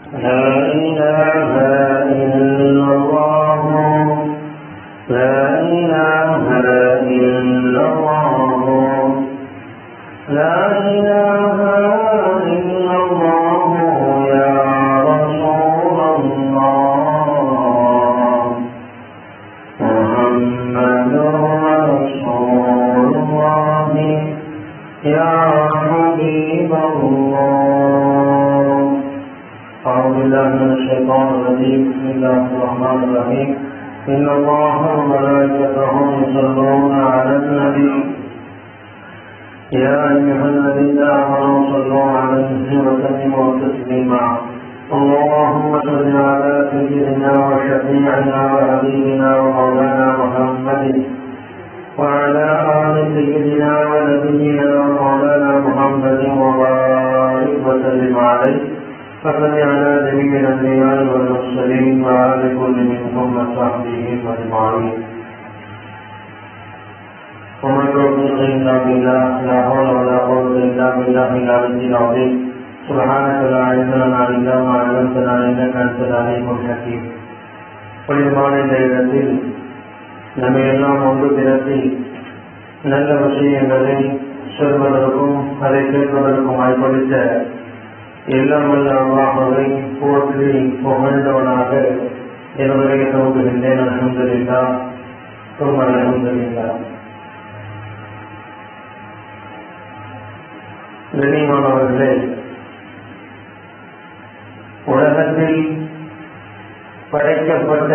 لا إله إلا الله لا إله إلا الله لا إله إلا الله يا رسول الله محمد رسول الله يا حبيب الله. أعوذ بالله من الشيطان الرجيم. بسم الله الرحمن الرحيم. إن الله وملائكته يصلون على النبي يا أيها الذين آمنوا صلوا عليه وسلموا تسليما. اللهم صل على سيدنا وشفيعنا وحبيبنا ومولانا محمد وعلى آل سيدنا ونبينا ومولانا محمد وبارك وسلم عليه فصل على جميع الأنبياء والمرسلين وعلى كل منهم وصحبهم أجمعين. ومن يؤمن بالله لا حول ولا قوة إلا بالله العلي العظيم. سبحانك لا علم لنا إلا ما علمتنا إنك أنت العليم الحكيم. புனிதமான இந்த இடத்தில் நம்மை எல்லாம் ஒன்று திரட்டி நல்ல விஷயங்களை சொல்வதற்கும் அதை கேட்பதற்கும் வாய்ப்பளித்த எல்லாம் வல்ல அல்லாஹ்வை போற்றி புகழ்ந்தவனாக என்னுடைய தோன்றுகின்றேன். அல்ஹம்துலில்லாஹ் சும்ம அல்ஹம்துலில்லாஹ். கண்ணியமானவர்களே, உலகத்தில் படைக்கப்பட்ட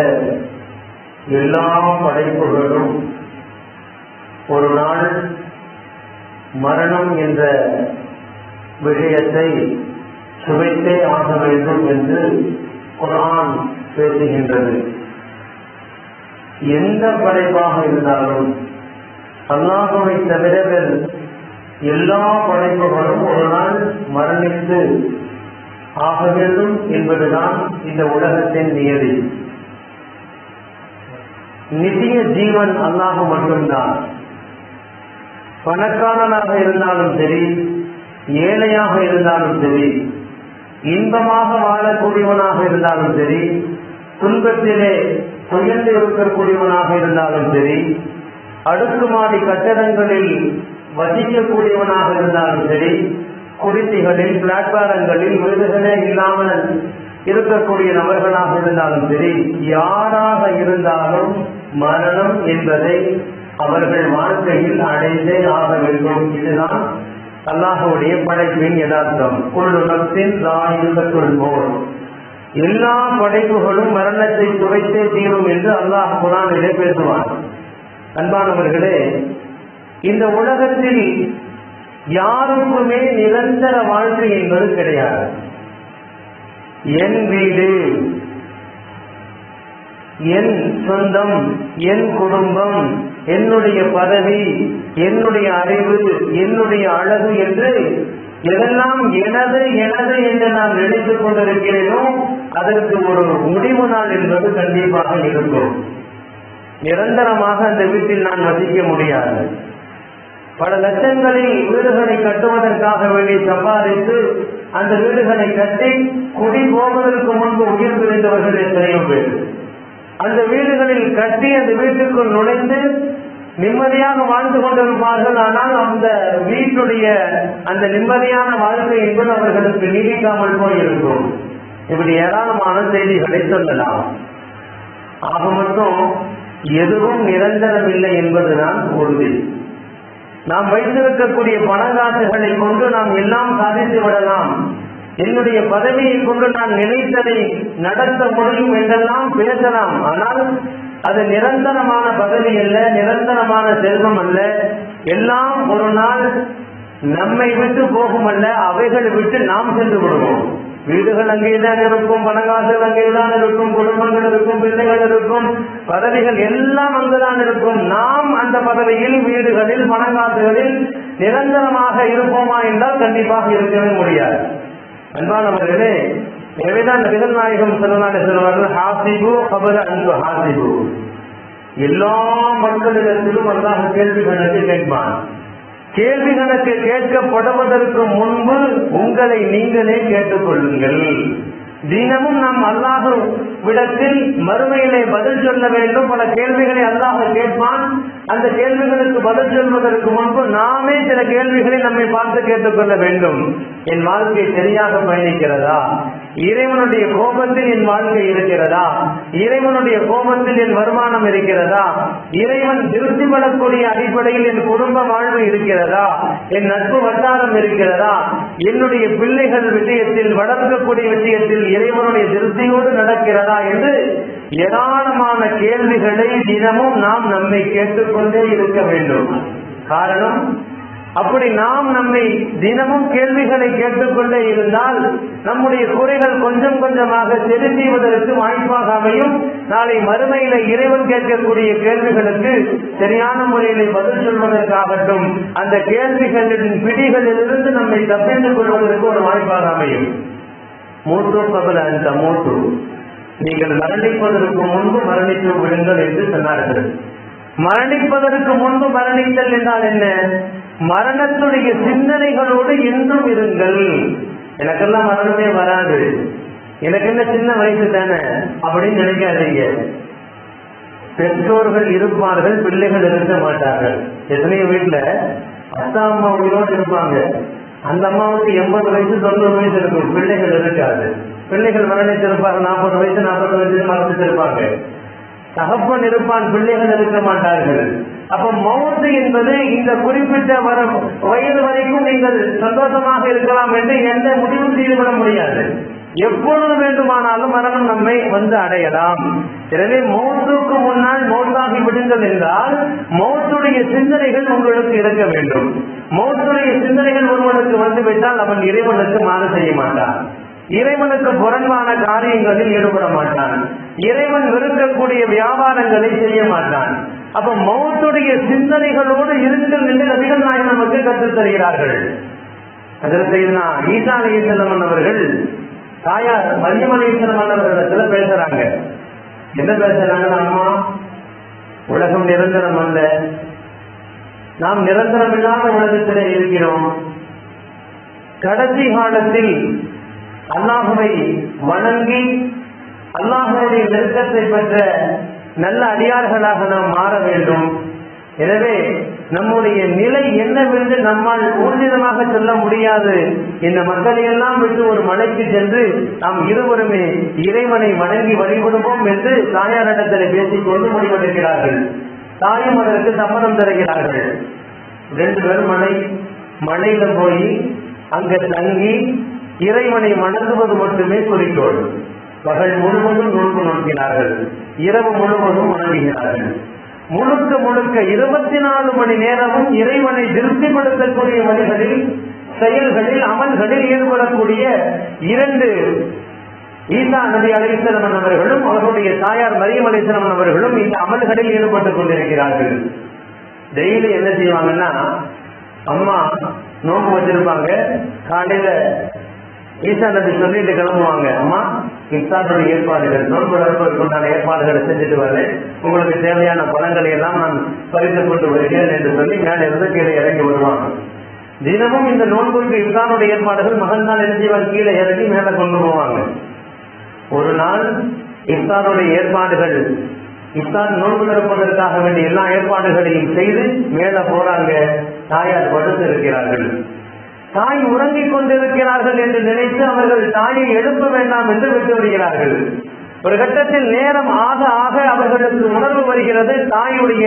எல்லா படைப்புகளும் ஒரு நாள் மரணம் என்ற விஷயத்தை சுவைத்தே ஆக வேண்டும் என்று குர்ஆன் பேசுகின்றது. எந்த படைப்பாக இருந்தாலும் அல்லாஹ்வை தவிர எல்லா படைப்புகளும் ஒரு நாள் மரணித்து ஆக வேண்டும் என்பதுதான் இந்த உலகத்தின் நியதி. நித்திய ஜீவன் அல்லாஹ் மட்டும்தான். பணக்காரனாக இருந்தாலும் சரி, ஏழையாக இருந்தாலும் சரி, இன்பமாக வாழக்கூடியவனாக இருந்தாலும் சரி, துன்பத்திலே துயர்ந்து இருக்கக்கூடியவனாக இருந்தாலும் சரி, அடுக்குமாடி கட்டடங்களில் வசிக்கக்கூடியவனாக இருந்தாலும் சரி, குடிசைகளில் பிளாட்பாரங்களில் வீடுகளே இல்லாமல் இருக்கக்கூடிய நபர்களாக இருந்தாலும் சரி, யாராக இருந்தாலும் மரணம் என்பதை அவர்கள் வாழ்க்கையில் அடைந்தே ஆக வேண்டும். இதுதான் அல்லாஹ்வுடைய படைப்பின் யதார்த்தம். குல்லு நஃப்ஸின் ஸாயிகத்துல் மௌத். எல்லா படைப்புகளும் மரணத்தை சுவைத்தே தீரும் என்று அல்லாஹ் குர்ஆனிலே பேசுவான். அன்பானவர்களே, இந்த உலகத்தில் யாருக்குமே நிரந்தர வாழ்க்கை என்பது கிடையாது. என் வீடு, என் சொந்தம், என் குடும்பம், என்னுடைய பதவி, என்னுடைய அறிவு, என்னுடைய அழகு என்று எதெல்லாம் எனது எனது என்று நான் நினைத்துக் கொண்டிருக்கிறேனோ அதற்கு ஒரு முடிவு நாள் என்பது கண்டிப்பாக இருக்கும். நிரந்தரமாக அந்த வீட்டில் நான் வசிக்க முடியாது. பல லட்சங்களில் வீடுகளை கட்டுவதற்காக வேண்டி சம்பாதித்து அந்த வீடுகளை கட்டி குடி போவதற்கு முன்பு உயிர் பிரிந்தவர்கள் எத்தனையோ பேர். அந்த வீடுகளில் கட்டி அந்த வீட்டுக்குள் நுழைந்து நிம்மதியாக வாழ்ந்து கொண்டிருப்பார்கள். ஆனால் அந்த வீட்டுடைய அந்த நிம்மதியான வாழ்க்கை என்பது அவர்களுக்கு நீடிக்காமல் போயிருக்கும். இப்படி ஏராளமான செய்திகளை சொல்லலாம். ஆக மட்டும் எதுவும் நிரந்தரம் இல்லை என்பதுதான் உறுதி. நாம் வைத்திருக்கக்கூடிய பணங்காசுகளை கொண்டு நாம் எல்லாம் சாதித்து விடலாம், என்னுடைய பதவியை கொண்டு நான் நினைத்ததை நடத்த முடியும் என்றெல்லாம் பேசலாம். ஆனால் அது நிரந்தரமான பதவி அல்ல, நிரந்தரமான செல்வம் அல்ல. எல்லாம் ஒரு நாள் நம்மை விட்டு போகும் அல்ல, அவைகளை விட்டு நாம் சென்று விடுவோம். வீடுகள் அங்கேதான் இருக்கும், பணங்காசுகள் அங்கேதான் இருக்கும், குடும்பங்கள் இருக்கும், பிள்ளைகள் இருக்கும், பதவிகள் எல்லாம் அங்குதான் இருக்கும். நாம் அந்த பதவியில், வீடுகளில், பணங்காசுகளில் நிரந்தரமாக இருப்போமா என்றால் கண்டிப்பாக இருக்கவே முடியாது. அன்பானவர்களே, எனவேதான் நபிகள் நாயகம் ஸல்லல்லாஹு அலைஹி வஸல்லம் ஹாசிபு கபல அன் ஹாசிபு, எல்லா மக்களிடத்திலும் அல்லாஹ் கேள்வி கணக்கு கேட்பான். கேள்வி கணக்கு கேட்கப்படுவதற்கு முன்பு உங்களை நீங்களே கேட்டுக்கொள்ளுங்கள். தினமும் நாம் அல்லாஹ் விடத்தில் மறுமையிலே பதில் சொல்ல வேண்டும். பல கேள்விகளை அல்லாஹ் கேட்பான். அந்த கேள்விகளுக்கு பதில் சொல்வதற்கு முன்பு நாமே சில கேள்விகளை நம்மை பார்த்து கேட்டுக்கொள்ள வேண்டும். என் வாழ்க்கை சரியாக பயணிக்கிறதா? இறைவனுடைய கோபத்தில் என் வாழ்க்கை இருக்கிறதா? இறைவனுடைய கோபத்தில் என் வருமானம் இருக்கிறதா? இறைவன் திருப்திப்படக்கூடிய அடிப்படையில் என் குடும்ப வாழ்வு இருக்கிறதா? என் நட்பு வட்டாரம் இருக்கிறதா? என்னுடைய பிள்ளைகள் விஷயத்தில், வளர்க்கக்கூடிய விஷயத்தில் இறைவனுடைய திருப்தியோடு நடக்கிறதா என்று ஏராளமான கேள்விகளை தினமும் நாம் நம்மை கேட்டுக்கொண்டே இருக்க வேண்டும். காரணம், அப்படி நாம் நம்மை தினமும் கேள்விகளை கேட்டுக்கொண்டே இருந்தால் நம்முடைய குறைகள் கொஞ்சம் கொஞ்சமாக சரி செய்வதற்கு வாய்ப்பாக அமையும். நாளை மறுமையில இறைவன் கேட்கக்கூடிய கேள்விகளுக்கு சரியான முறையில் பதில் சொல்வதற்காகட்டும், அந்த கேள்விகளின் பிடிகளிலிருந்து நம்மை தப்பித்துக் கொள்வதற்கு ஒரு வாய்ப்பாக அமையும். மூத்து பகல அந்த மூத்து, நீங்கள் மரணிப்பதற்கு முன்பு மரணித்து விடுங்கள் என்று சொன்னார்கள். மரணிப்பதற்கு முன்பு மரணித்தல் என்றால் என்ன? மரணத்துடைய சிந்தனைகளோடு என்றும் இருங்கள். எனக்கெல்லாம் மரணமே வராது, எனக்கு என்ன சின்ன வயசு தானே அப்படின்னு நினைக்காதீங்க. பெற்றோர்கள் இருப்பார்கள், பிள்ளைகள் இருக்க மாட்டார்கள். எத்தனையோ வீட்டுல அப்பா அம்மா உயிரோடு இருப்பாங்க, அந்த அம்மாவுக்கு 80 வயசு 90 வயசு இருக்கும், பிள்ளைகள் இருக்காது. பிள்ளைகள் மரணித்திருப்பாங்க, 40 வயசு 40 வயசு மரணித்திருப்பாங்க. தகப்பன் இருப்பான், பிள்ளைகள் இருக்க மாட்டார்கள். அப்ப மௌத்து என்பது இந்த குறிப்பிட்ட வயது வரைக்கும் நீங்கள் சந்தோஷமாக இருக்கலாம் என்று எந்த முடிவும் செய்துவிட முடியாது. எப்பொழுது வேண்டுமானாலும் மரணம் நம்மை வந்து அடையலாம். எனவே மௌத்துக்கு முன்னால் மௌத்தாகி விடுங்கள் என்றால் மௌத்துடைய சிந்தனைகள் உங்களுக்கு இருக்க வேண்டும். மௌத்துடைய சிந்தனைகள் ஒருவனுக்கு வந்துவிட்டால் அவன் இறைவனுக்கு மாறு செய்ய மாட்டான், இறைவனுக்கு புறம்பான காரியங்களில் ஈடுபட மாட்டான், இறைவன் வெறுக்கக்கூடிய வியாபாரங்களை செய்ய மாட்டான். அப்ப மௌத்துடைய சிந்தனைகளோடு இருங்கள் என்று நபிகள் நாயகம் நமக்கு கற்றுத் தருகிறார்கள். அதற்கு ஈசா அலைஹிஸ்ஸலாம் அவர்கள் தாயார் மரியம் அலைஹிஸ்ஸலாம் அவர்களிடத்துல பேசுறாங்க. என்ன பேசுறாங்கன்னா, அம்மா, உலகம் நிரந்தரம் அல்ல, நாம் நிரந்தரம் இல்லாத உலகத்திலே இருக்கிறோம். கடைசி காலத்தில் அல்லாஹுவை வணங்கி அல்லாஹுடைய நெருக்கத்தை பெற்ற நல்ல அடியார்களாக நாம் மாற வேண்டும். எனவே நம்முடைய நிலை என்னவென்று நம்மால் ஊர்ஜிதமாக சொல்ல முடியாது. இந்த மக்களை எல்லாம் விட்டு ஒரு மலைக்கு சென்று நாம் இருவருமே இறைவனை வணங்கி வழிபடுவோம் என்று தாயாரிடத்தில் பேசிக்கொண்டு முடிவெடுக்கிறார்கள். தாயும் அதற்கு சம்மதம் தருகிறார்கள். 2 பேரும் மலையில போய் அங்க தங்கி இறைவனை வணங்குவது மட்டுமே குறிக்கோள். பகல் முழுவதும் நோன்பு நோக்கினார்கள், இரவு முழுவதும் வணங்குகிறார்கள். முழுக்க 24 மணி நேரமும் இறைவனை திருப்திப்படுத்தக்கூடிய வழிகளில், செயல்களில், அமல்களில் ஈடுபடக்கூடிய 2 ஈசா நபி அலைஹிஸ்ஸலாம் அவர்களும் அவர்களுடைய தாயார் மரியம் அலைஹிஸ்ஸலாம் அவர்களும் இந்த அமல்களில் ஈடுபட்டுக் கொண்டிருக்கிறார்கள். டெய்லி என்ன செய்வாங்கன்னா, அம்மா நோன்பு வச்சிருப்பாங்க, காலையில ஈசா நபி சொல்லிட்டு கிளம்புவாங்க, அம்மா இஃப்தாருடைய ஏற்பாடுகள், நோன்பு நடப்பதற்குண்டான ஏற்பாடுகளை செஞ்சுட்டு வரேன், உங்களுக்கு தேவையான பழங்களை எல்லாம் நான் பறித்துக் கொண்டு வருகிறேன் என்று சொல்லி மேலே இருந்து கீழே இறங்கி வருவாங்க. தினமும் இந்த நோன்புக்கு இஃப்தாருடைய ஏற்பாடுகள் மகன் தான் எழுதிவார் கீழே இறங்கி மேலே கொண்டு போவாங்க. ஒரு நாள் இஃப்தாருடைய ஏற்பாடுகள், இஃப்தார் நோன்பு நடப்பதற்காக வேண்டிய எல்லா ஏற்பாடுகளையும் செய்து மேல போறாங்க. தாயார் படுத்து இருக்கிறார்கள். தாய் உறங்கிக் கொண்டிருக்கிறார்கள் என்று நினைத்து அவர்கள் தாயை எழுப்ப வேண்டாம் என்று விட்டு விடுகிறார்கள். ஒரு கட்டத்தில் நேரம் ஆக ஆக அவர்களுக்கு உணர்வு வருகிறது, தாயுடைய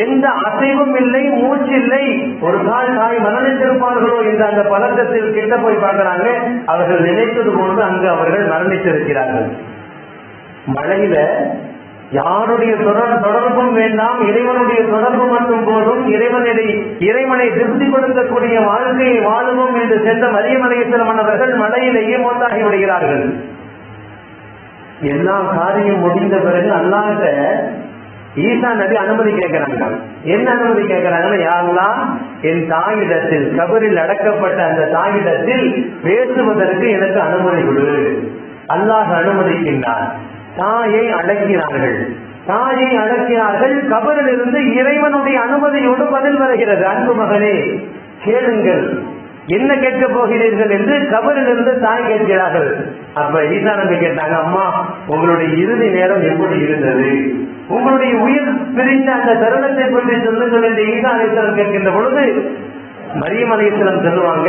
எந்த அசைவும் இல்லை, மூச்சில்லை. ஒரு நாள் தாய் மரணித்திருப்பார்களோ என்ற அந்த பதட்டத்தில் கிட்ட போய் பார்க்கிறாங்க. அவர்கள் நினைத்தது போன்று அங்கு அவர்கள் மரணித்திருக்கிறார்கள். மழையில யாருடைய தொடர்பும் வேண்டாம், இறைவனுடைய தொடர்பு மட்டும் போதும், இறைவனை திருப்திப்படுத்தக்கூடிய வாழ்க்கையை வாழுவோம் என்று சென்ற மரியம் அலைஹிஸ்ஸலாம் அவர்கள் மழையிலேயே மௌத்தாகி விடுகிறார்கள். எல்லா காரியம் முடிந்த பிறகு அல்லாஹ்ட்ட ஈசா நபி அனுமதி கேட்கிறாங்க. என்ன அனுமதி கேட்கிறாங்கன்னா, யா அல்லாஹ், என் தாயிடத்தில், கபரில் அடக்கப்பட்ட அந்த தாயிடத்தில் பேசுவதற்கு எனக்கு அனுமதி கொடு. அல்லாஹ் அனுமதிக்கின்றார். தாயை அடக்கிறார்கள். தாயை அடக்கிறார்கள். கபரில் இருந்து இறைவனுடைய அனுமதியோடு பதில் வருகிறது, அன்பு மகனே கேளுங்கள், என்ன கேட்க போகிறீர்கள் என்று கபரிலிருந்து தாய் கேட்கிறார்கள். அப்ப ஈசா நபி கேட்டாங்க, அம்மா உங்களுடைய இறுதி நேரம் எப்படி இருந்தது, உங்களுடைய உயிர் பிரிந்த அந்த தருணத்தை பற்றி சொல்லுங்கள் என்று ஈசா அலைஹிஸ்ஸலாம் கேட்கின்ற பொழுது மரியம் அலைஹிஸ்ஸலாம் சொல்லுவாங்க,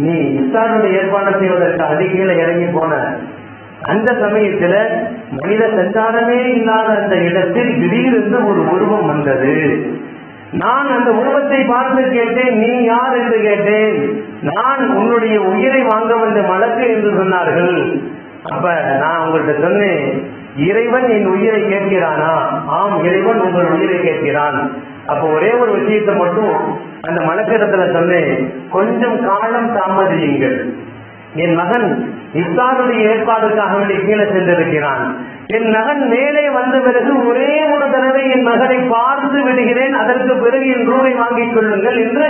நீ இஃப்தாருடைய ஏற்பாடு செய்வதற்கு அதிகீழ இறங்கி போன அந்த சமயத்துல மனித சஞ்சாரமே இல்லாத அந்த இடத்தில் திடீரென்று ஒரு உருவம் வந்தது. நான் அந்த உருவத்தை பார்த்து கேட்டேன், நீ யார் என்று கேட்டேன். நான் உன்னுடைய உயிரை வாங்க வந்த மலக்கு என்று சொன்னார்கள். அப்ப நான் உங்கள்கிட்ட சொன்னேன், இறைவன் என் உயிரை கேட்கிறானா? ஆம், இறைவன் உங்கள் உயிரை கேட்கிறான். அப்போ ஒரே ஒரு விஷயத்தை மட்டும் அந்த மலக்கிடத்துல சொன்னேன், கொஞ்சம் காலம் தாமதியுங்கள். என் மகன் இஃப்தாருடைய ஏற்பாடுக்காக வேண்டி கீழே சென்றிருக்கிறான். என் மகன் மேலே வந்த பிறகு ஒரே ஒரு தடவை என் மகனை பார்த்து விடுகிறேன், அதற்கு பிறகு என் ரூவை வாங்கிக் கொள்ளுங்கள் என்று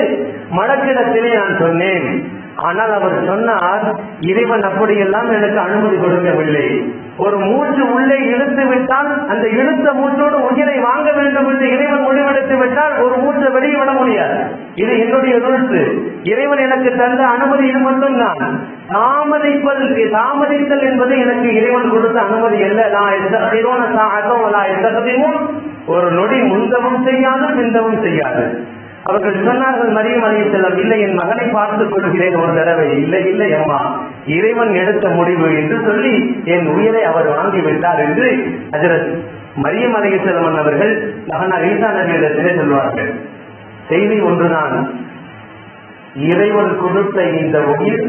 மலக்கிடத்திலே நான் சொன்னேன். ஆனால் அவர் சொன்னார், இறைவன் அப்படியெல்லாம் எனக்கு அனுமதி கொடுக்கவில்லை. ஒரு மூச்சு உள்ளே இழுத்து விட்டால் அந்த இழுத்த மூச்சோடு உயிரை வாங்க வேண்டும் என்று இறைவன் முடிவெடுத்து விட்டால் ஒரு மூச்சை வெளியே விட முடியாது. இது என்னுடைய ரூல்ஸ். இறைவன் எனக்கு தந்த அனுமதி இது மட்டும்தான். தாமதித்தல் என்பது எனக்கு இறைவன் கொடுத்த அனுமதி அல்ல. ஒரு நொடி முந்தவும் செய்யாது, பிந்தவும் செய்யாது. அவர்கள் சொன்னார்கள், மரியம் அலைஹிஸ்ஸலாம், இல்லை, என் மகனை பார்த்துக் கொள்கிறேன் ஒரு தடவை. இல்லை இல்லை அம்மா, இறைவன் எடுத்த முடிவு என்று சொல்லி என் உயிரை அவர் வாங்கிவிட்டார் என்று ஹஜ்ரத் மரியம் அலைஹிஸ்ஸலாம் அவர்கள் மகனார் ஈசா நபியிடத்திலே சொல்வார்கள். செய்தி ஒன்றுதான், இறைவன் கொடுத்த இந்த உயிர்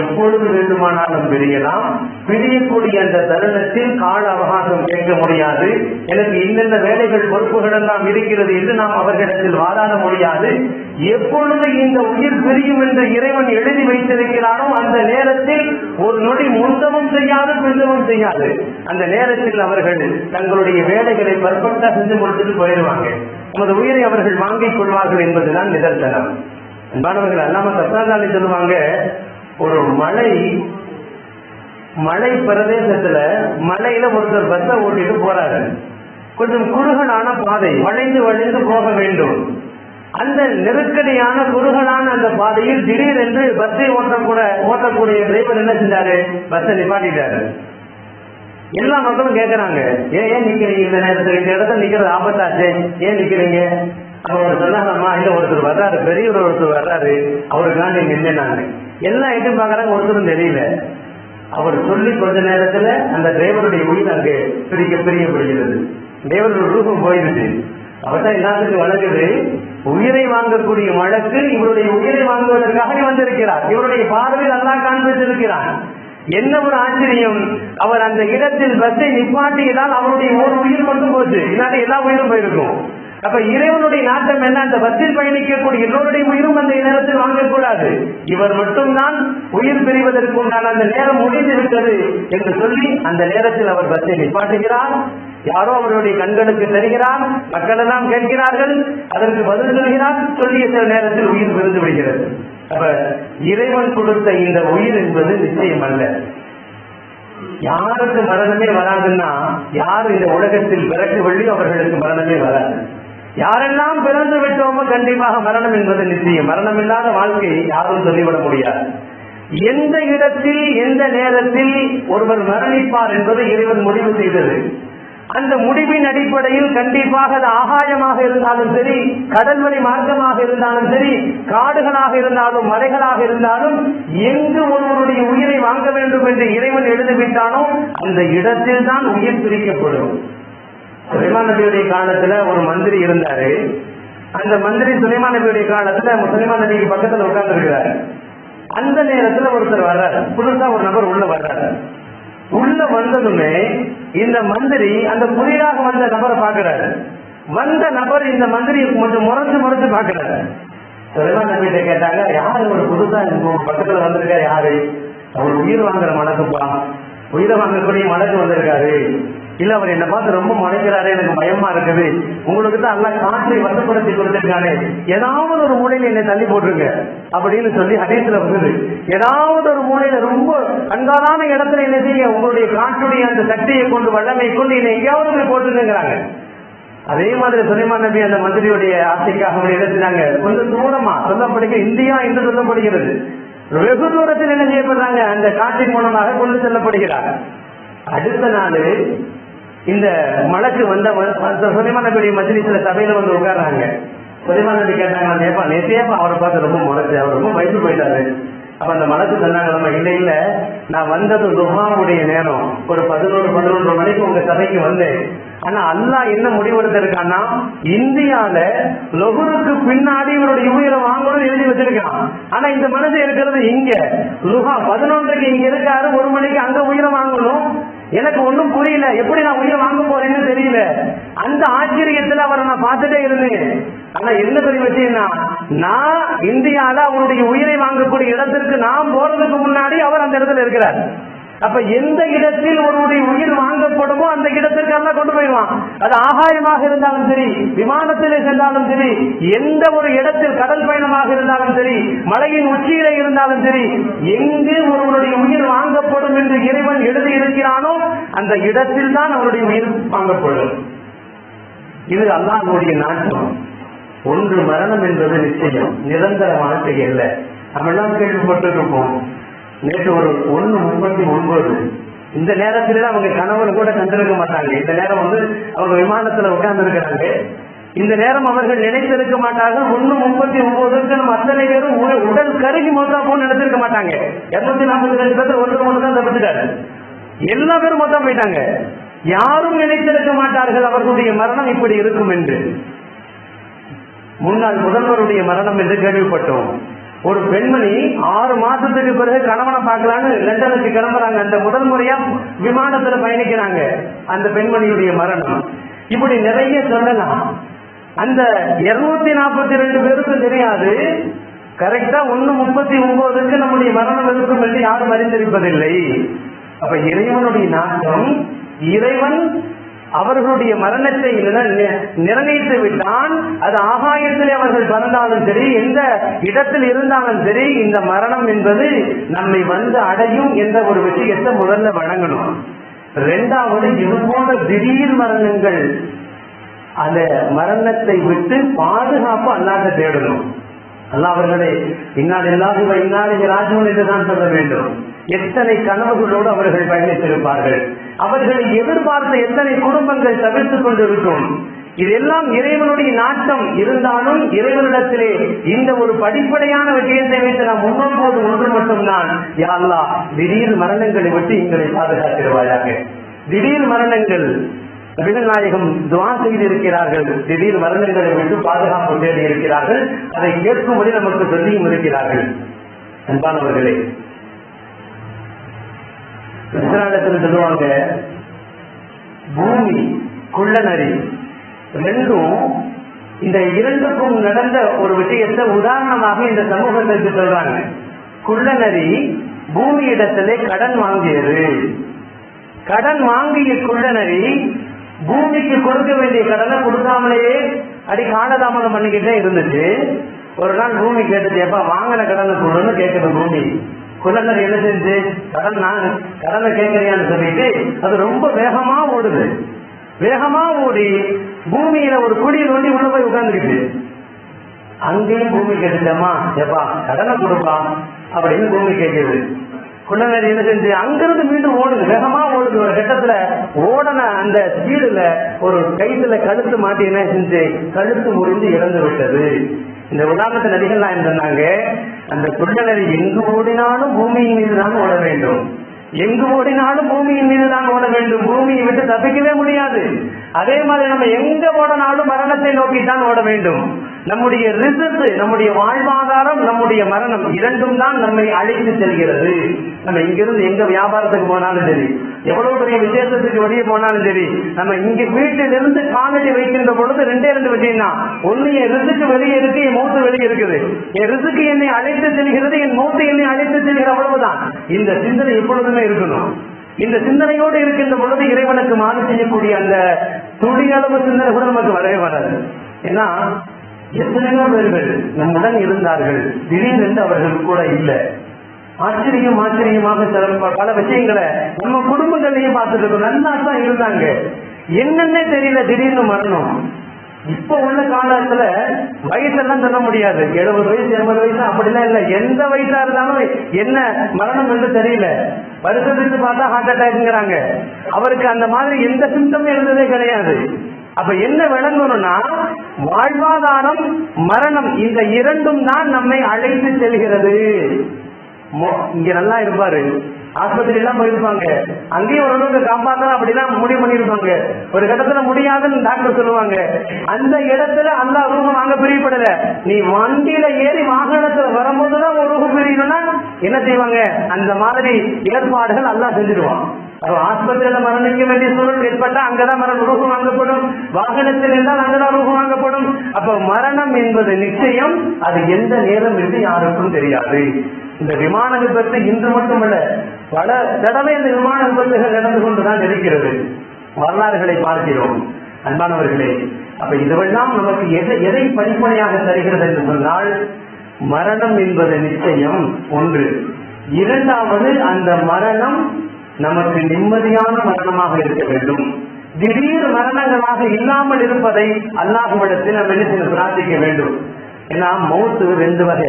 எப்பொழுது வேண்டுமானாலும் பிரியலாம். பிரியக்கூடிய அந்த தருணத்தில் கால அவகாசம் கேட்க முடியாது. எனக்கு இன்னென்ன வேலைகள் பொறுப்புகள் எல்லாம் இருக்கிறது என்று நாம் அவர்களிடத்தில் வாதாட முடியாது. எப்பொழுது இந்த உயிர் பிரியும் என்று இறைவன் எழுதி வைத்திருக்கிறானோ அந்த நேரத்தில் ஒரு நொடி முந்தவும் செய்யாது, பிந்தவும் செய்யாது. அந்த நேரத்தில் அவர்கள் தங்களுடைய வேலைகளை பர்ஃபெக்டா செஞ்சு முடிச்சுட்டு போயிடுவாங்க. நமது உயிரை அவர்கள் வாங்கிக் கொள்வார்கள் என்பதுதான் நிதர்சனம். அன்பானவர்கள், அல்லாம தப்தாலி சொல்லுவாங்க, ஒரு மலை பிரதேசத்துல மலையில ஒருத்தர் பஸ்ஸை ஓட்டிட்டு போறாரு. கொஞ்சம் குறுகலான பாதை, வளைந்து வளைந்து போக வேண்டும். அந்த நெருக்கடியான குறுகலான அந்த பாதையில் திடீரென்று பஸ்ஸை ஓட்டக்கூடிய டிரைவர் என்ன செஞ்சாரு, பஸ்ஸை நிப்பாட்டிட்டாரு. எல்லா மக்களும் கேட்கறாங்க, ஏன் நிக்கிறீங்க இந்த நேரத்தில், இந்த இடத்துல நிக்கிறது ஆபத்தாச்சு, ஏன் நிக்கிறீங்க? அவர் சொன்னாங்கம்மா, இல்ல ஒருத்தர் வர்றாரு, பெரியவர் ஒருத்தர் வர்றாரு, அவருக்காண்டி நின்றாங்க. எல்லாம் எட்டு பாக்குறாங்க, ஒருத்தரும் தெரியல. அவர் சொல்லி கொஞ்ச நேரத்துல அந்த டிரைவருடைய உயிர் அங்கே பிரியப்படுகிறது. டிரைவருடைய ரூபம் போயிடுச்சு. அவர்தான் எல்லாத்துக்கும் வழங்குது, உயிரை வாங்கக்கூடிய வழக்கு இவருடைய உயிரை வாங்குவதற்காக வந்திருக்கிறார். இவருடைய பார்வையில் அல்லாஹ் காண்பித்திருக்கிறான். என்ன ஒரு ஆச்சரியம், அவர் அந்த இடத்தில் பஸ்ஸை நிப்பாட்டியதால் அவருடைய ஒரு உயிர் மட்டும் போச்சு, இல்லாட்டி எல்லா உயிரும் போயிருக்கும். அப்ப இறைவனுடைய நாட்டம் என்ன, அந்த பஸ்ஸில் பயணிக்கக்கூடிய எல்லோருடைய உயிரும் அந்த நேரத்தில் வாங்கக்கூடாது. இவர் மட்டும்தான் உயிர் பிரிவதற்கு உண்டான அந்த நேரம் முடிந்து விட்டது என்று சொல்லி அந்த நேரத்தில் அவர் பஸ்ஸை நிப்பாட்டுகிறார். யாரோ அவருடைய கண்களுக்கு தெரிகிறார், மக்கள் எல்லாம் கேட்கிறார்கள், அதற்கு பதில் சொல்கிறார். சொல்லிய சில நேரத்தில் உயிர் பிரிந்து விடுகிறது. அப்ப இறைவன் கொடுத்த இந்த உயிர் என்பது நிச்சயம் அல்ல. யாருக்கு மரணமே வராதுன்னா, யார் இந்த உலகத்தில் பிறகு வெள்ளியோ அவர்களுக்கு மரணமே வராது. யாரெல்லாம் பிறந்து விட்டோமோ கண்டிப்பாக மரணம் என்பது நிச்சயம். மரணம் இல்லாத வாழ்க்கை யாரும் சொல்லிவிட முடியாது. எந்த இடத்தில் எந்த நேரத்தில் ஒருவர் மரணிப்பார் என்பதை இறைவன் முடிவு செய்தது. அந்த முடிவின் அடிப்படையில் கண்டிப்பாக அது ஆகாயமாக இருந்தாலும் சரி, கடல் வழி மார்க்கமாக இருந்தாலும் சரி, காடுகளாக இருந்தாலும் மலைகளாக இருந்தாலும், எங்கு ஒருவருடைய உயிரை வாங்க வேண்டும் என்று இறைவன் எழுதிவிட்டானோ அந்த இடத்தில் தான் உயிர் பிரிக்கப்படும். சுலைமான் நபியுடைய காலத்துல ஒரு மந்திரி இருந்தாரு. அந்த மந்திரி சுலைமான் நபியுடைய காலத்துல சுலைமான் நபிக்கு பக்கத்துல உட்கார்ந்து இருக்கிறாரு. அந்த நேரத்துல ஒருத்தர் வர்றாரு, புதுசா ஒரு நபர் உள்ள வர்றாரு. உள்ள வந்ததுமே இந்த மந்திரி அந்த புதிதாக வந்த நபரை பாக்குறாரு. வந்த நபர் இந்த மந்திரியை கொஞ்சம் முறைச்சு பாக்குறாரு. சுலைமான் நபிகிட்ட கேட்டாங்க, யாரு ஒரு புதுசா பக்கத்துல வந்திருக்கா, யாரு? அவர் உயிர் வாங்குற மலக்குப்பா, உயிரை வாங்கக்கூடிய மலக்கு வந்திருக்காரு. இல்ல, அவர் என்ன பார்த்து ரொம்ப மறைக்கிறாரு, எனக்கு பயமா இருக்குது. உங்களுக்கு தான் எல்லாம் காற்றை வசப்படுத்தி கொடுத்திருக்கானே, ஏதாவது ஒரு மூலையில என்னை தள்ளி போட்டுருங்க அப்படின்னு சொல்லி ஹதீஸ்ல வந்தது. ஏதாவது ஒரு மூலையில ரொம்ப கண்காணான இடத்துல என்ன செய்ய, உங்களுடைய காற்றுடைய அந்த சக்தியை கொண்டு, வல்லமை கொண்டு என்னை எங்கேயாவது போய் போட்டுருங்கிறாங்க. அதே மாதிரி சுலைமான் நபி அந்த மந்திரியுடைய ஆசைக்காக எழுதினாங்க. கொஞ்சம் தூரமா சொல்லப்படுகிற இந்தியா என்று சொல்லப்படுகிறது. வெகு தூரத்தில் என்ன செய்யப்படுறாங்க, அந்த காற்றின் மூலமாக கொண்டு செல்லப்படுகிறார். அடுத்த நாள் இந்த மலக்கு வந்த சுலைமான் நபியுடைய மஜ்லிஸ்ல சபையில வந்து உட்கார்றாங்க. சுலைமான் நபி கேட்டாங்க, நேற்றையப்பா அவரை பார்த்து ரொம்ப முறைச்சு, அவர் ரொம்ப வயசு போயிட்டாரு. அப்ப அந்த மலக்கு சொன்னாங்க, நம்ம இல்ல நான் வந்தது துஹாவுடைய நேரம், ஒரு 11 மணிக்கு உங்க சபைக்கு வந்தேன். ஆனா அல்லாஹ் என்ன முடிவெடுத்திருக்கான்னா, இந்தியால லொஹருக்கு பின்னாடி இவருடைய உயிரை வாங்கணும்னு எழுதி வச்சிருக்கான். ஆனா இந்த மனுஷன் இருக்கிறது இங்க லுஹா 11க்கு இங்க இருக்காரு, 1 மணிக்கு அங்க உயிரை வாங்கணும். எனக்கு ஒன்னும் புரியல, எப்படி நான் உயிரை வாங்க போறேன்னு தெரியல. அந்த ஆச்சரியத்துல அவரை நான் பார்த்துட்டே இருந்தேன். ஆனா என்ன தெரிய வச்சீங்கன்னா, நான் இந்தியால அவருடைய உயிரை வாங்கக்கூடிய இடத்திற்கு நான் போறதுக்கு முன்னாடி அவர் அந்த இடத்துல இருக்கிறார். அப்ப எந்த இடத்தில் ஒருவருடைய உயிர் வாங்கப்படுமோ அந்த இடத்திற்கு எல்லாம் கொண்டு போயிடுவான். அது ஆகாயமாக இருந்தாலும் சரி, விமானத்திலே சென்றாலும் சரி, எந்த ஒரு இடத்தில் கடல் பயணமாக இருந்தாலும் சரி, மலையின் உச்சியிலே இருந்தாலும் சரி, எங்கு ஒருவருடைய உயிர் வாங்கப்படும் என்று இறைவன் எழுதி இருக்கிறானோ அந்த இடத்தில் தான் அவருடைய உயிர் வாங்கப்படும். இது அல்லாஹ்வுடைய நாட்டம். ஒன்று மரணம் என்பது நிச்சயம், நிரந்தரமான செயல். நம்ம எல்லாம் கேள்விப்பட்டிருப்போம். நேற்று ஒரு 1:39 இந்த நேரத்தில அவங்க கணவன் கூட கண்டிருக்க மாட்டாங்க. இந்த நேரம் அவங்க விமானத்துல உட்கார்ந்து இருக்கிறாங்க. இந்த நேரம் அவர்கள் நினைத்திருக்க மாட்டார்கள். 1:39 நம்ம அத்தனை பேரும் உடல் கருகி மொத்தம் போன்னு நினைச்சிருக்க மாட்டாங்க. 242 பேர் ஒருத்தர் தான் தப்பிச்சிட்டாரு. எல்லா பேரும் மொத்தம் போயிட்டாங்க. யாரும் நினைத்திருக்க மாட்டார்கள் அவர்களுடைய மரணம் இப்படி இருக்கும் என்று. முன்னாள் முதல்வருடைய மரணம் என்று கேள்விப்பட்டோம். ஒரு பெண்மணி 6 மாசத்துக்கு பிறகு கணவனை பார்க்கலான்னு லண்டனுக்கு கிளம்புறாங்க. அந்த முதல் முறையா விமானத்துல பயணிக்கிறாங்க. அந்த பெண்மணியுடைய மரணம் இப்படி நிறைய சொல்லலாம். அந்த 242 பேருக்கும் தெரியாது. கரெக்டா 1:39 நம்முடைய மரணம் இருக்கும் என்று யாரும் அறிந்திருப்பதில்லை. அப்ப இறைவனுடைய நாட்டம், இறைவன் அவர்களுடைய மரணத்தை நிர்ணயித்து விட்டான். அது ஆகாயத்திலே அவர்கள் பறந்தாலும் சரி, எந்த இடத்தில் இருந்தாலும் சரி, இந்த மரணம் என்பது நம்மை வந்து அடையும் என்ற ஒரு விஷயத்தை முதல்ல வழங்கணும். 2வது, இது போன்ற திடீர் மரணங்கள், அந்த மரணத்தை விட்டு பாதுகாப்பு அல்லாஹ்வை தேடணும். அல்லாஹ் அவர்களை இன்னாலில்லாஹி வ இன்னா இலைஹி ராஜிஊன் என்றுதான் சொல்ல வேண்டும். எத்தனை கனவுகளோடு அவர்கள் பயணித்திருப்பார்கள். அவர்களை எதிர்பார்த்த எத்தனை குடும்பங்கள் தவிர்த்துக் கொண்டிருக்கும். இதெல்லாம் இறைவனுடைய நாட்டம் இருந்தாலும் இறைவனிடத்திலே இந்த ஒரு படிப்படையான விஷயத்தை வைத்து நாம் முன்னோக்குவது ஒன்று மட்டும்தான், யா அல்லாஹ் திடீர் மரணங்களை விட்டு எங்களை பாதுகாத்திருவாயாக. திடீர் மரணங்கள், நபிகள் நாயகம் துஆ செய்திருக்கிறார்கள். திடீர் மரணங்களை விட்டு பாதுகாப்பு தேடி இருக்கிறார்கள். அதை கேட்கும்படி நமக்கு சொல்லியும் இருக்கிறார்கள். அன்பானவர்களே, இஸ்லாத்தில் சொல்லுவாங்க, பூமி குள்ளநரி ரெண்டும், இந்த இரண்டுக்கும் நடந்த ஒரு விஷயத்தை உதாரணமாக இந்த சமூகத்திற்கு சொல்றாங்க. குள்ளநரி பூமி இடத்திலே கடன் வாங்கியது. கடன் வாங்கிய குள்ளநரி பூமிக்கு கொடுக்க வேண்டிய கடனை கொடுக்காமலேயே அடி காலதாமதம் பண்ணிக்கிட்டே இருந்துச்சு. ஒரு நாள் பூமி கேட்டுச்சு, எப்ப வாங்கின கடனை கொடுன்னு கேட்குது பூமி. குள்ளநரி என்ன செஞ்சு, கடனை கேட்கறியான்னு சொல்லிட்டு அது ரொம்ப வேகமா ஓடுது. வேகமா ஓடி பூமியில ஒரு குழி நோண்டி உள்ள போய் உட்கார்ந்துருக்கு. அங்கேயும் பூமி கேட்டுச்சம்மா, எப்பா கடனை கொடுப்பா அப்படின்னு பூமி கேட்குது. குள்ளநரி என்ன செஞ்சு அங்கிருந்து மீண்டும் ஓடுது, வேகமா ஓடுது. ஒரு கட்டத்துல ஓடன அந்த ஸ்பீடுல ஒரு கைத்துல கழுத்து மாட்டி என்ன செஞ்சு கழுத்து முறிஞ்சு இறந்து விட்டது. இந்த உதாரணத்தை நபிகள்லாம் சொன்னாங்க, அந்த குள்ளநரி எங்கு ஓடினாலும் பூமியின் மீது தான் ஓட வேண்டும். எங்கு ஓடினாலும் பூமியின் மீது தான் ஓட வேண்டும். பூமியை விட்டு தப்பிக்கவே முடியாது. அதே மாதிரி நம்ம எங்க ஓடனாலும் மரணத்தை நோக்கித்தான் ஓட வேண்டும். நம்முடைய ரிசர்ச், நம்முடைய வாழ்வாதாரம், நம்முடைய மரணம் இரண்டும் தான் நம்மை அழைத்து செல்கிறது. நம்ம இங்கிருந்து எங்க வியாபாரத்துக்கு போனாலும் சரி, எவ்வளவு பெரிய விசேஷத்துக்கு வெளியே போனாலும் சரி, நம்ம இங்க வீட்டிலிருந்து காலடி வைக்கின்ற பொழுது 2 விஷயம் தான். ஒண்ணு, என் ரிசுக்கு வெளியே இருக்கு, என் மூத்து வெளியே இருக்குது. என் ரிசுக்கு என்னை அழைத்து செல்கிறது, என் மூத்து என்னை அழைத்து செல்கிற அவ்வளவுதான். இந்த சிந்தனை எப்பொழுதுமே இருக்கணும். இந்த சிந்தனையோடு இருக்கின்ற பொழுது இறைவனுக்கு மாறு செய்யக்கூடிய அந்த துளியளவு சிந்தனை கூட நமக்கு வரவே வராது. ஏன்னா எத்தனையோ பேர்கள் நம்முடன் இருந்தார்கள், திடீரென்று அவர்கள் கூட இல்லை. ஆச்சரியமாக பல விஷயங்களை நம்ம குடும்பங்களையும் பார்த்துட்டு இருக்கோம். நல்லா தான் இருந்தாங்க, என்னன்னே தெரியல, திடீர்னு மரணம். இப்ப உள்ள காலத்துல வயசெல்லாம் சொல்ல முடியாது. 70 வயசு 80 வயசு அப்படிலாம் இல்ல. எந்த வயசா இருந்தாலும் என்ன மரணம் என்று தெரியல. வருஷத்துக்கு பார்த்தா ஹார்ட் அட்டாக்ங்கிறாங்க. அவருக்கு அந்த மாதிரி எந்த சிம்டமும் இருந்ததே கிடையாது. அப்ப என்ன விளங்கணும்னா, வாழ்வாதாரம் மரணம் இந்த இரண்டும் தான் நம்மை அழைத்து செல்கிறது. இங்க நல்லா இருப்பாரு, ஆஸ்பத்திரி எல்லாம் போயிருப்பாங்க, அங்கேயும் ஓரளவுக்கு காப்பாற்றலாம் அப்படிலாம் முடிவு பண்ணிருப்பாங்க. ஒரு கட்டத்துல முடியாதுன்னு டாக்டர் சொல்லுவாங்க. அந்த இடத்துல அல்லாஹ் ரூஹ் வாங்க பிரியப்படல. நீ வண்டியில ஏறி வாகனத்துல வரும்போதுதான் ஒரு ரூஹ் பிரியணும்னா என்ன செய்வாங்க? அந்த மாதிரி ஏற்பாடுகள் அல்லாஹ் செஞ்சிருவான். ஆஸ்பத்திரியில மரணிக்க வேண்டிய சூழல் ஏற்பட்டா அங்கதான் ரூஹ் வாங்கப்படும். வாகனத்தில் இருந்தால் அங்கதான் ரூஹ் வாங்கப்படும். அப்ப மரணம் என்பது நிச்சயம். அது எந்த நேரம் என்று யாருக்கும் தெரியாது. இந்த விமான விபத்து இன்று மட்டுமல்ல, பல தடவை இந்த விமான விபத்துகள் நடந்து கொண்டுதான் இருக்கிறது. வரலாறுகளை பார்க்கிறோம் அன்பானவர்களே. அப்ப இதுவெல்லாம் நமக்கு எதை படிப்பனையாக தருகிறது என்று சொன்னால், மரணம் என்பது நிச்சயம் ஒன்று. இரண்டாவது, அந்த மரணம் நமக்கு நிம்மதியான மரணமாக இருக்க வேண்டும். திடீர் மரணங்களாக இல்லாமல் இருப்பதை அல்லாஹ்விடத்தில் நம்ம என்ன செய்ய பிரார்த்திக்க வேண்டும். ஏன்னா மௌத்து 2 வகை.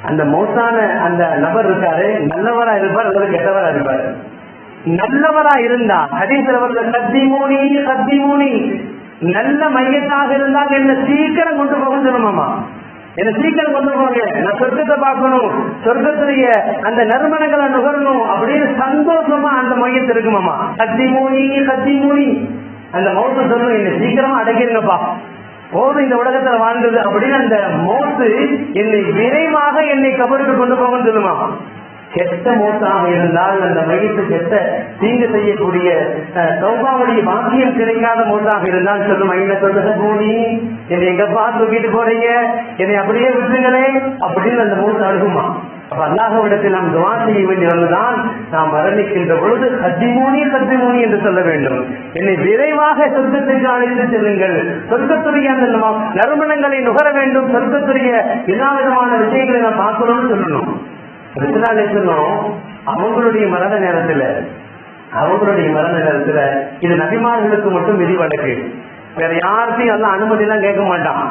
அந்த மௌத்தான அந்த நபர் இருக்காரு, நல்லவரா இருப்பார் அல்லது கெட்டவரா இருப்பார். நல்லவரா இருந்தா ஹதீஸ்ல வருது, கத்திமூனி கத்திமூனி, நல்ல மையத்தாக இருந்தால் என்ன சீக்கிரம் கொண்டு போகணும் சொல்லுமாமா. என்ன சீக்கிரம் கொண்டு போங்க, நான் சொர்க்கத்தை பார்க்கணும், சொர்க்கத்துடைய அந்த நறுமணங்களை நுகரணும் அப்படின்னு சந்தோஷமா அந்த மையத்து இருக்குமாமா. கத்திமூனி கத்திமூனி, அந்த மௌத்து சொல்லணும், என்ன சீக்கிரமா அடைக்கிறீங்கப்பா, போதும் இந்த உலகத்துல வாழ்ந்தது அப்படின்னு அந்த மௌத்து என்னை விரைவாக என்னை கபருக்கு கொண்டு போகணும்னு சொல்லுமா. கெட்ட மௌத்தாக இருந்தால் அந்த மையத்து கெட்ட தீங்கு செய்யக்கூடிய சௌபாவுடைய பாக்கியம் கிடைக்காத மௌத்தாக இருந்தால் சொல்லுமா, இந்த சொல்லுங்க போனி என்னை எங்கப்பா தூக்கிட்டு போறீங்க, என்னை அப்படியே விட்டுங்களே அப்படின்னு அந்த மௌத்து அழுகுமா. அப்ப அல்லாஹ்விடத்தில் நாம் துஆ செய்ய வேண்டியதுதான். நாம் மரணிக்கின்ற பொழுது கத்திமூனி கத்திமூனி என்று சொல்ல வேண்டும். என்னை விரைவாக சொர்க்கத்திற்கு அழைத்து செல்லுங்கள், சொர்க்கத்துடைய அந்த நறுமணங்களை நுகர வேண்டும், சொர்க்கத்துடைய எல்லா விதமான விஷயங்களை நாம் பார்க்கணும்னு சொல்லணும். சொன்னோம் அவங்களுடைய மரண நேரத்துல இது நபிமார்களுக்கு மட்டும் விதிவழக்கு. வேற யார்த்தையும் எல்லாம் அனுமதி எல்லாம் கேட்க மாட்டான்.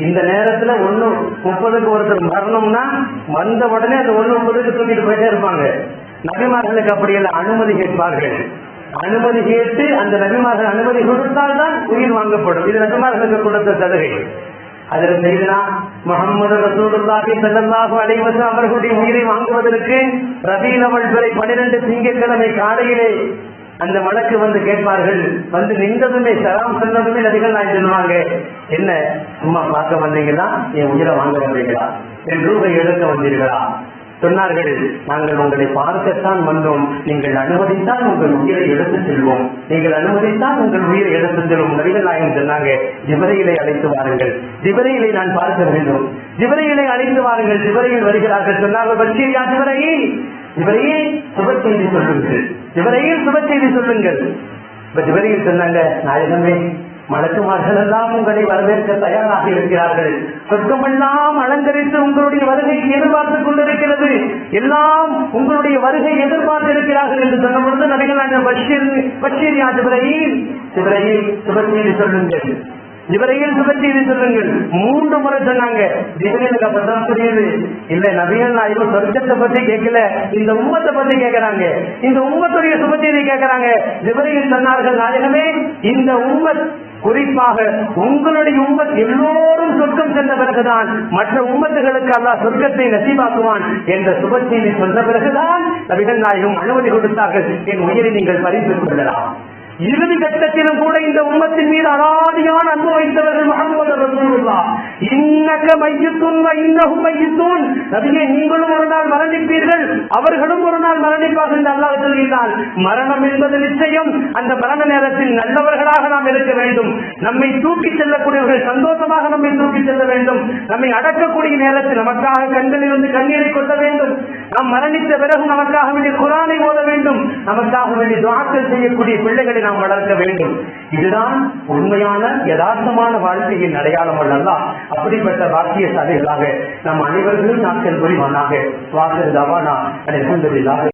இந்த நேரத்துல 1:30 ஒருத்தர் மரணம்னா வந்த உடனே அந்த 1:30 தூக்கிட்டு போயிட்டே இருப்பாங்க. நபிமார்களுக்கு அப்படி எல்லாம் அனுமதி கேட்பார்கள். அனுமதி கேட்டு அந்த நபிமார்கள் அனுமதி கொடுத்தால்தான் உயிர் வாங்கப்படும். இது நபிமார்களுக்கு கொடுத்த சலுகை. அதில் செய்தனா முஹம்மது ரசூலுல்லாஹி ஸல்லல்லாஹு அலைஹி வஸல்லம் அவர்களுடைய உயிரை வாங்குவதற்கு ரபீஉல் அவ்வல் 12 திங்கட்கிழமை காலையிலே அந்த வழக்கு வந்து கேட்பார்கள். வந்து நின்றதுமே சலாம் சொன்னதுமே நபிகள் நான் சொல்லுவாங்க, என்ன சும்மா பார்க்க வந்தீங்களா, என் உயிரை வாங்க வந்தீங்களா, என் ரூபை எடுக்க வந்தீர்களா? சொன்னார்கள், நாங்கள் உங்களை பார்க்கத்தான் வந்தோம், நீங்கள் அனுமதித்தால் உங்கள் உயிரை எடுத்து செல்வோம், நீங்கள் அனுமதித்தால் உங்கள் உயிரை எடுத்து செல்வோம். நபிகள் நாயகம் சொன்னாங்க, ஜிப்ரீலை அழைத்து வாருங்கள், ஜிப்ரீலை நான் பார்க்க வேண்டும், ஜிப்ரீலை அழைத்து வாருங்கள். ஜிப்ரீல் வருகிறார்கள். சொன்னார்கள், பஷீர் ஜிப்ரீல், ஜிப்ரீல் சுப செய்தி சொல்லுங்கள், ஜிப்ரீல் சுப செய்தி சொல்லுங்கள். இப்ப ஜிப்ரீல் சொன்னாங்க, நாயகமே மலக்குமார்கள் எல்லாம் உங்களை வரவேற்க தயாராக இருக்கிறார்கள், சொர்க்கமெல்லாம் அலங்கரித்து உங்களுடைய வருகைக்கு எதிர்பார்த்துக் கொண்டிருக்கிறது, எல்லாம் உங்களுடைய வருகை எதிர்பார்த்து இருக்கிறார்கள் என்று சொன்ன பொழுது நபிகள் பஷீர் யா ஜிப்ரீல், ஜிப்ரீல் சுபசெய்தி சொல்லுங்கள், ஜிப்ரீல் சுபசெய்தி சொல்லுங்கள். 3 முறை சொன்னாங்க. ஜிப்ரீலுக்கு அப்பதான் புரியுது, இல்ல நபிகள் நாயகம் சொர்க்கத்தை பத்தி கேட்கல, இந்த உம்மத்தை பத்தி கேட்கிறாங்க, இந்த உம்மத்துடைய சுபசெய்தி கேட்கிறாங்க. ஜிப்ரீல் சொன்னார்கள், நாயகமே இந்த உம்மத், குறிப்பாக உங்களுடைய உம்மத் எல்லோரும் சொர்க்கம் சென்ற பிறகுதான் மற்ற உம்மத்துகளுக்கு அல்லாஹ் சொர்க்கத்தை நசீபாக்குவான் என்ற சுபசெய்தி சொன்ன பிறகுதான் நபிகள் நாயகம் அனுமதி கொடுத்தார்கள், என் உயிரை நீங்கள் பறித்துக் கொள்ளலாம். இறுதி கட்டத்திலும் கூட இந்த உம்மத்தின் மீது அலாதியான அன்பு வைத்தவர்கள் முஹம்மது ரசூலுல்லாஹ். இன்னக மையத்துன் வ இன்னஹும் மையத்துன், நபியே நீங்களும் ஒரு நாள் மரணிப்பீர்கள், அவர்களும் ஒரு நாள் மரணிப்பார்கள் என்று அல்லாஹ் சொல்கிறான். மரணம் என்பது நிச்சயம். அந்த மரண நேரத்தில் நல்லவர்களாக நாம் இருக்க வேண்டும். நம்மை தூக்கி செல்லக்கூடியவர்கள் சந்தோஷமாக நம்மை தூக்கி செல்ல வேண்டும். நம்மை அடக்கக்கூடிய நேரத்தில் நமக்காக கண்களில் வந்து கண்ணீரை கொள்ள வேண்டும். நாம் மரணித்த பிறகு நமக்காக வேண்டிய குர்ஆனை ஓத வேண்டும். நமக்காக வேண்டிய துஆக்கள் செய்யக்கூடிய பிள்ளைகளை நாம் வளர்க்க வேண்டும். இதுதான் உண்மையான யதார்த்தமான வாழ்க்கையின் அடையாளம் அல்ல. அப்படிப்பட்ட பாக்கியசாலிகளாக நம் அனைவர்களும் நாட்கள் புரிவானாக. வாசல் தவானா அல்ஹம்துலில்லாஹ்.